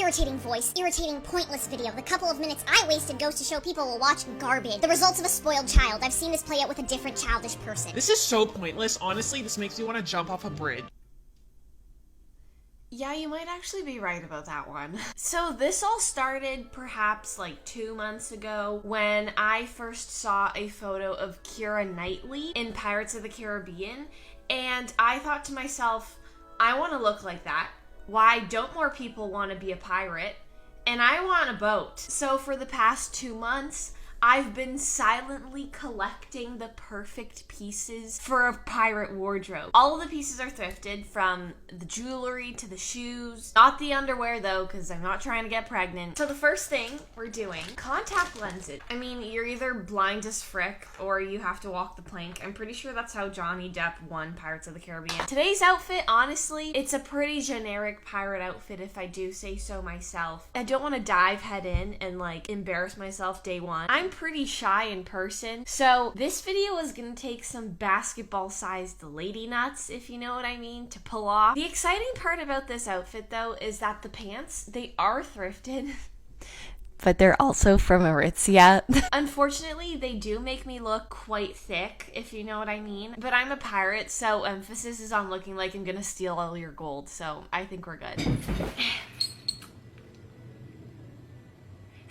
irritating voice, irritating, pointless video. The couple of minutes I wasted goes to show people will watch garbage. The results of a spoiled child. I've seen this play out with a different childish person. This is so pointless. Honestly, this makes me want to jump off a bridge. Yeah, you might actually be right about that one. So this all started perhaps like 2 months ago when I first saw a photo of Keira Knightley in Pirates of the Caribbean, and I thought to myself, I want to look like that. Why don't more people want to be a pirate? And I want a boat. So for the past 2 months, I've been silently collecting the perfect pieces for a pirate wardrobe. All of the pieces are thrifted, from the jewelry to the shoes. Not the underwear though, because I'm not trying to get pregnant. So the first thing we're doing, contact lenses. I mean, you're either blind as frick or you have to walk the plank. I'm pretty sure that's how Johnny Depp won Pirates of the Caribbean. Today's outfit, honestly, it's a pretty generic pirate outfit if I do say so myself. I don't want to dive head in and like embarrass myself day one. I'm pretty shy in person, so this video is gonna take some basketball-sized lady nuts, if you know what I mean, to pull off. The exciting part about this outfit, though, is that the pants, they are thrifted. But they're also from Aritzia. Unfortunately, they do make me look quite thick, if you know what I mean. But I'm a pirate, so emphasis is on looking like I'm gonna steal all your gold, so I think we're good.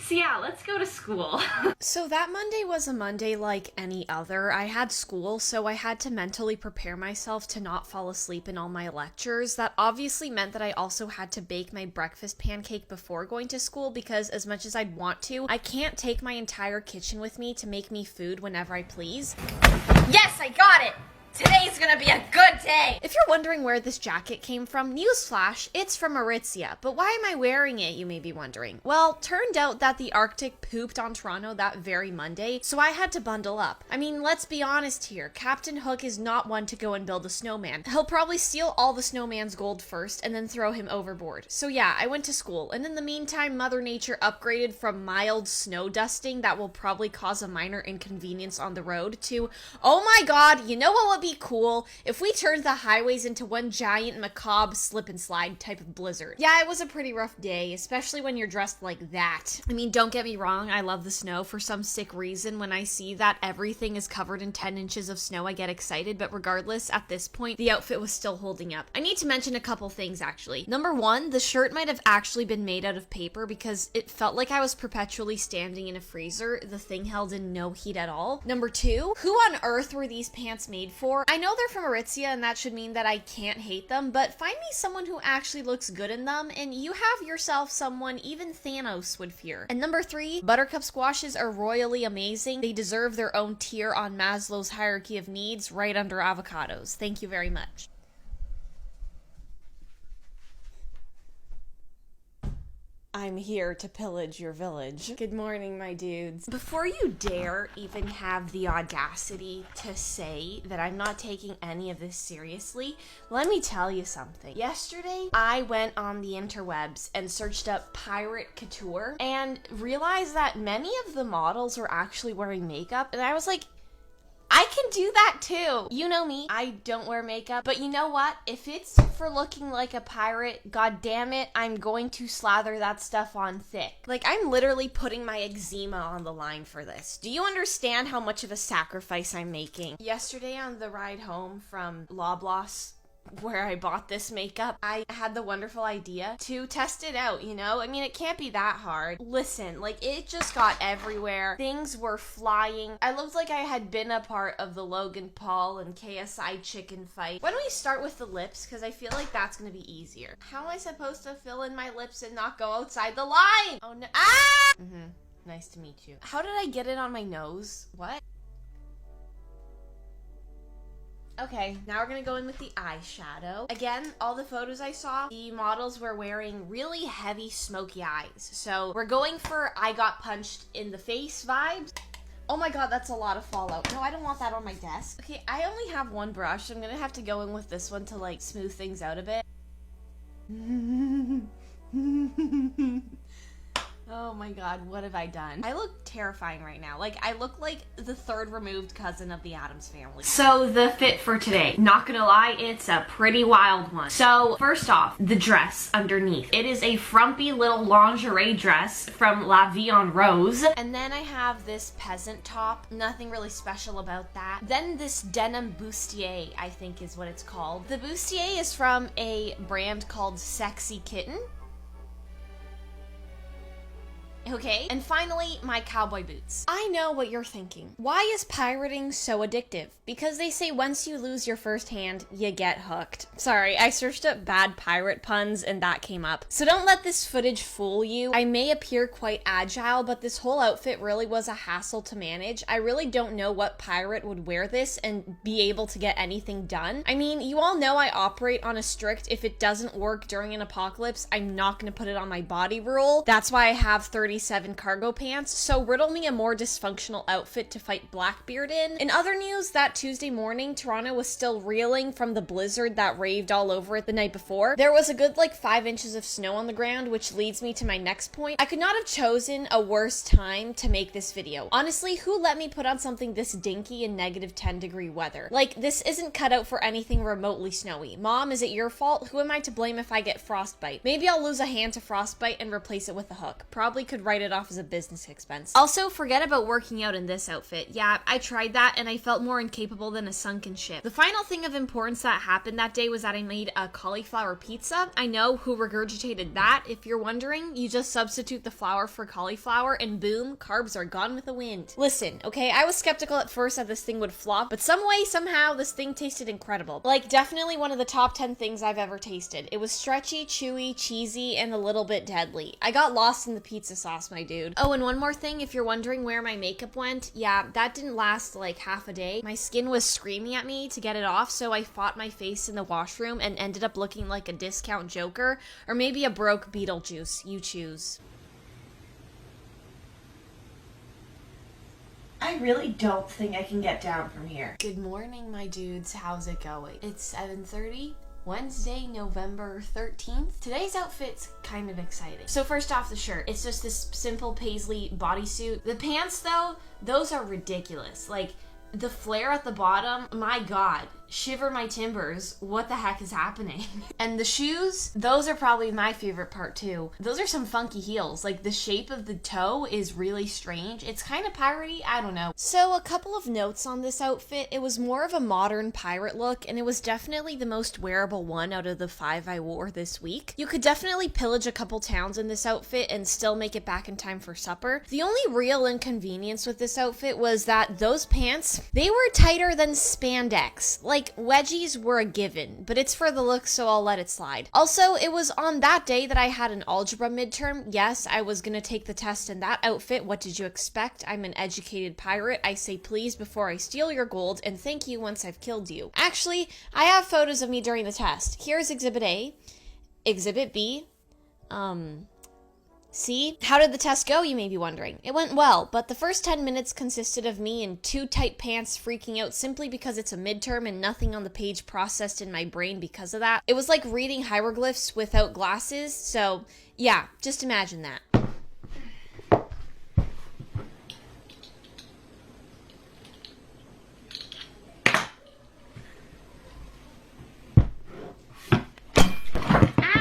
So yeah, let's go to school. So that Monday was a Monday like any other. I had school, so I had to mentally prepare myself to not fall asleep in all my lectures. That obviously meant that I also had to bake my breakfast pancake before going to school, because as much as I'd want to, I can't take my entire kitchen with me to make me food whenever I please. Yes, I got it! Today's gonna be a good day! If you're wondering where this jacket came from, newsflash, it's from Aritzia. But why am I wearing it, you may be wondering? Well, turned out that the Arctic pooped on Toronto that very Monday, so I had to bundle up. I mean, let's be honest here. Captain Hook is not one to go and build a snowman. He'll probably steal all the snowman's gold first and then throw him overboard. So yeah, I went to school, and in the meantime, Mother Nature upgraded from mild snow dusting that will probably cause a minor inconvenience on the road to, oh my god, you know what would be cool if we turned the highways into one giant macabre slip and slide type of blizzard. Yeah, it was a pretty rough day, especially when you're dressed like that. I mean, don't get me wrong, I love the snow. For some sick reason, when I see that everything is covered in 10 inches of snow, I get excited, but regardless, at this point, the outfit was still holding up. I need to mention a couple things, actually. Number one, the shirt might have actually been made out of paper because it felt like I was perpetually standing in a freezer. The thing held in no heat at all. Number two, who on earth were these pants made for? I know they're from Aritzia, and that should mean that I can't hate them, but find me someone who actually looks good in them, and you have yourself someone even Thanos would fear. And number three, buttercup squashes are royally amazing. They deserve their own tier on Maslow's hierarchy of needs, right under avocados. Thank you very much. I'm here to pillage your village. Good morning, my dudes. Before you dare even have the audacity to say that I'm not taking any of this seriously, let me tell you something. Yesterday, I went on the interwebs and searched up pirate couture and realized that many of the models were actually wearing makeup, and I was like, I can do that too. You know me, I don't wear makeup, but you know what? If it's for looking like a pirate, god damn it, I'm going to slather that stuff on thick. Like, I'm literally putting my eczema on the line for this. Do you understand how much of a sacrifice I'm making? Yesterday on the ride home from Loblaws, where I bought this makeup, I had the wonderful idea to test it out, you know? I mean, it can't be that hard. Listen, like, it just got everywhere. Things were flying. I looked like I had been a part of the Logan Paul and KSI chicken fight. Why don't we start with the lips? Because I feel like that's gonna be easier. How am I supposed to fill in my lips and not go outside the line? Oh no. Ah! Nice to meet you. How did I get it on my nose? What? Okay, now we're gonna go in with the eyeshadow. Again, all the photos I saw, the models were wearing really heavy smoky eyes. So we're going for I got punched in the face vibes. Oh my god, that's a lot of fallout. No, I don't want that on my desk. Okay, I only have one brush, so I'm gonna have to go in with this one to like smooth things out a bit. Oh Oh my god, what have I done? I look terrifying right now. Like, I look like the third removed cousin of the Addams family. So, the fit for today. Not gonna lie, it's a pretty wild one. So, first off, the dress underneath. It is a frumpy little lingerie dress from La Vie en Rose. And then I have this peasant top. Nothing really special about that. Then this denim bustier, I think is what it's called. The bustier is from a brand called Sexy Kitten. Okay, and finally, my cowboy boots. I know what you're thinking. Why is pirating so addictive? Because they say once you lose your first hand, you get hooked. Sorry, I searched up bad pirate puns and that came up. So don't let this footage fool you. I may appear quite agile, but this whole outfit really was a hassle to manage. I really don't know what pirate would wear this and be able to get anything done. I mean, you all know I operate on a strict, if it doesn't work during an apocalypse, I'm not gonna put it on my body rule. That's why I have 37 cargo pants, so riddle me a more dysfunctional outfit to fight Blackbeard in. In other news, that Tuesday morning, Toronto was still reeling from the blizzard that raved all over it the night before. There was a good 5 inches of snow on the ground, which leads me to my next point. I could not have chosen a worse time to make this video. Honestly, who let me put on something this dinky in -10-degree weather? Like, this isn't cut out for anything remotely snowy. Mom, is it your fault? Who am I to blame if I get frostbite? Maybe I'll lose a hand to frostbite and replace it with a hook. Probably could write it off as a business expense. Also, forget about working out in this outfit. Yeah, I tried that and I felt more incapable than a sunken ship. The final thing of importance that happened that day was that I made a cauliflower pizza. I know who regurgitated that. If you're wondering, you just substitute the flour for cauliflower and boom, carbs are gone with the wind. Listen, okay, I was skeptical at first that this thing would flop, but some way, somehow, this thing tasted incredible. Like, definitely one of the top 10 things I've ever tasted. It was stretchy, chewy, cheesy, and a little bit deadly. I got lost in the pizza sauce, my dude. Oh, and one more thing, if you're wondering where my makeup went, yeah, that didn't last like half a day. My skin was screaming at me to get it off, so I fought my face in the washroom and ended up looking like a discount Joker, or maybe a broke Beetlejuice. You choose. I really don't think I can get down from here. Good morning, my dudes. How's it going? It's 7:30. Wednesday, November 13th. Today's outfit's kind of exciting. So first off, the shirt. It's just this simple paisley bodysuit. The pants, though, those are ridiculous. Like, the flare at the bottom, my god. Shiver my timbers, what the heck is happening? And the shoes, those are probably my favorite part too. Those are some funky heels. Like, the shape of the toe is really strange. It's kind of piratey, I don't know. So a couple of notes on this outfit. It was more of a modern pirate look, and it was definitely the most wearable one out of the 5 I wore this week. You could definitely pillage a couple towns in this outfit and still make it back in time for supper. The only real inconvenience with this outfit was that those pants, they were tighter than spandex. Like, wedgies were a given, but it's for the look, so I'll let it slide. Also, it was on that day that I had an algebra midterm. Yes, I was gonna take the test in that outfit. What did you expect? I'm an educated pirate. I say please before I steal your gold, and thank you once I've killed you. Actually, I have photos of me during the test. Here's Exhibit A. Exhibit B. See? How did the test go, you may be wondering? It went well, but the first 10 minutes consisted of me in 2 tight pants freaking out simply because it's a midterm and nothing on the page processed in my brain because of that. It was like reading hieroglyphs without glasses, so yeah, just imagine that.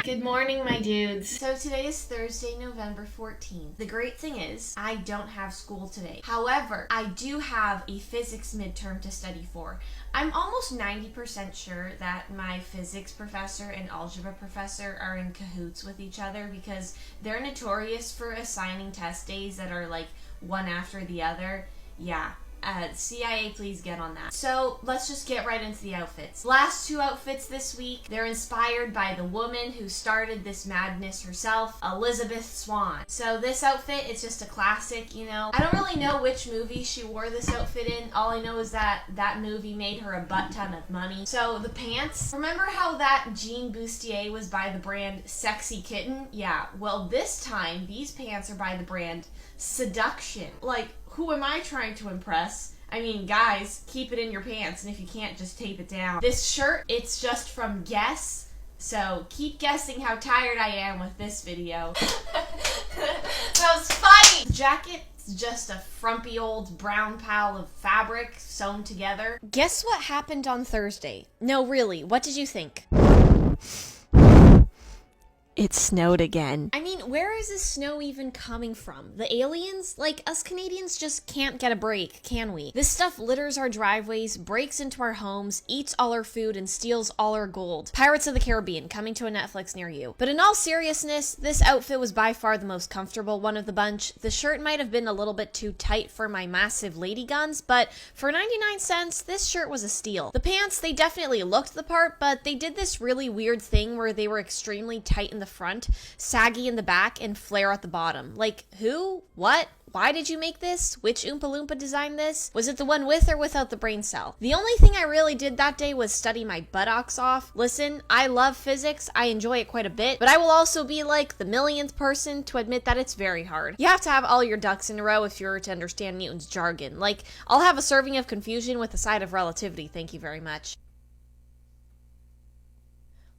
Good morning, my dudes. So today is Thursday, November 14th. The great thing is, I don't have school today. However, I do have a physics midterm to study for. I'm almost 90% sure that my physics professor and algebra professor are in cahoots with each other because they're notorious for assigning test days that are like one after the other. Yeah. CIA, please get on that. So let's just get right into the outfits. Last 2 outfits this week, they're inspired by the woman who started this madness herself, Elizabeth Swann. So this outfit, it's just a classic, you know. I don't really know which movie she wore this outfit in. All I know is that that movie made her a butt ton of money. So the pants, remember how that jean bustier was by the brand Sexy Kitten? Yeah, well this time, these pants are by the brand Seduction. Like, who am I trying to impress? I mean, guys, keep it in your pants, and if you can't, just tape it down. This shirt, it's just from Guess, so keep guessing how tired I am with this video. Heroes fight! The jacket's just a frumpy old brown pile of fabric sewn together. Guess what happened on Thursday? No, really, what did you think? It snowed again. I mean, where is this snow even coming from? The aliens? Like, us Canadians just can't get a break, can we? This stuff litters our driveways, breaks into our homes, eats all our food, and steals all our gold. Pirates of the Caribbean, coming to a Netflix near you. But in all seriousness, this outfit was by far the most comfortable one of the bunch. The shirt might have been a little bit too tight for my massive lady guns, but for 99 cents, this shirt was a steal. The pants, they definitely looked the part, but they did this really weird thing where they were extremely tight in the front, saggy in the back, and flare at the bottom. Like, who? What? Why did you make this? Which Oompa Loompa designed this? Was it the one with or without the brain cell? The only thing I really did that day was study my buttocks off. Listen, I love physics, I enjoy it quite a bit, but I will also be like the millionth person to admit that it's very hard. You have to have all your ducks in a row if you're to understand Newton's jargon. Like, I'll have a serving of confusion with a side of relativity, thank you very much.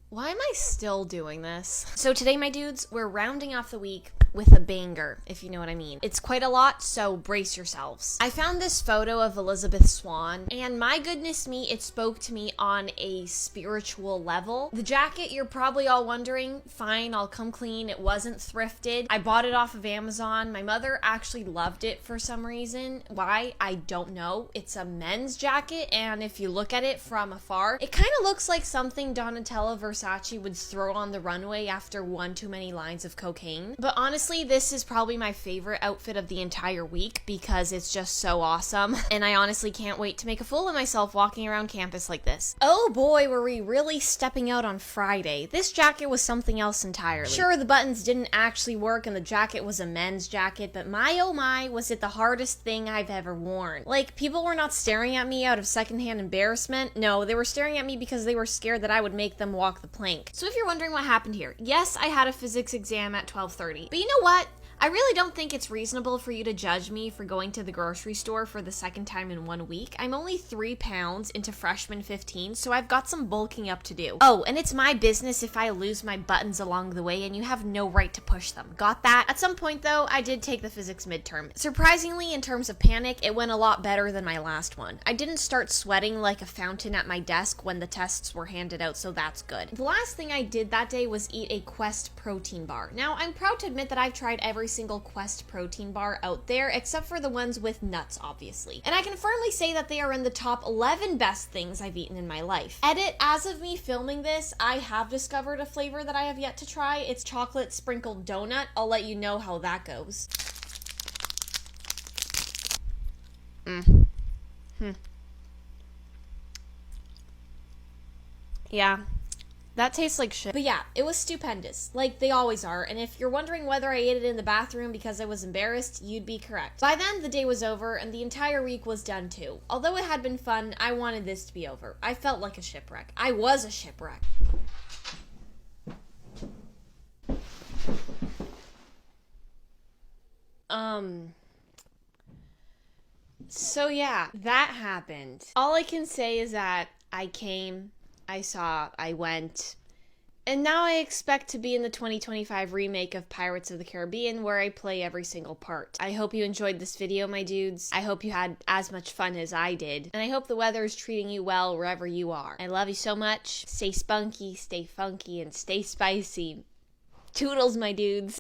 Why am I still doing this? So today, my dudes, we're rounding off the week with a banger, if you know what I mean. It's quite a lot, so brace yourselves. I found this photo of Elizabeth Swann, and my goodness me, it spoke to me on a spiritual level. The jacket, you're probably all wondering, fine, I'll come clean, it wasn't thrifted. I bought it off of Amazon. My mother actually loved it for some reason. Why? I don't know. It's a men's jacket, and if you look at it from afar, it kind of looks like something Donatella Versace would throw on the runway after one too many lines of cocaine. But honestly, this is probably my favorite outfit of the entire week because it's just so awesome, and I honestly can't wait to make a fool of myself walking around campus like this. Oh boy, were we really stepping out on Friday. This jacket was something else entirely. Sure, the buttons didn't actually work and the jacket was a men's jacket, but my oh my, was it the hardest thing I've ever worn. Like, people were not staring at me out of secondhand embarrassment. No, they were staring at me because they were scared that I would make them walk the plank. So if you're wondering what happened here, yes, I had a physics exam at 12:30, but you know what? I really don't think it's reasonable for you to judge me for going to the grocery store for the second time in 1 week. I'm only 3 pounds into freshman 15, so I've got some bulking up to do. Oh, and it's my business if I lose my buttons along the way, and you have no right to push them. Got that? At some point, though, I did take the physics midterm. Surprisingly, in terms of panic, it went a lot better than my last one. I didn't start sweating like a fountain at my desk when the tests were handed out, so that's good. The last thing I did that day was eat a Quest protein bar. Now, I'm proud to admit that I've tried every single Quest protein bar out there, except for the ones with nuts, obviously. And I can firmly say that they are in the top 11 best things I've eaten in my life. Edit, as of me filming this, I have discovered a flavor that I have yet to try. It's chocolate sprinkled donut. I'll let you know how that goes. Yeah. That tastes like shit. But yeah, it was stupendous, like they always are, and if you're wondering whether I ate it in the bathroom because I was embarrassed, you'd be correct. By then, the day was over, and the entire week was done too. Although it had been fun, I wanted this to be over. I felt like a shipwreck. I was a shipwreck. So yeah, that happened. All I can say is that I came, I saw, I went, and now I expect to be in the 2025 remake of Pirates of the Caribbean where I play every single part. I hope you enjoyed this video, my dudes. I hope you had as much fun as I did, and I hope the weather is treating you well wherever you are. I love you so much. Stay spunky, stay funky, and stay spicy. Toodles, my dudes.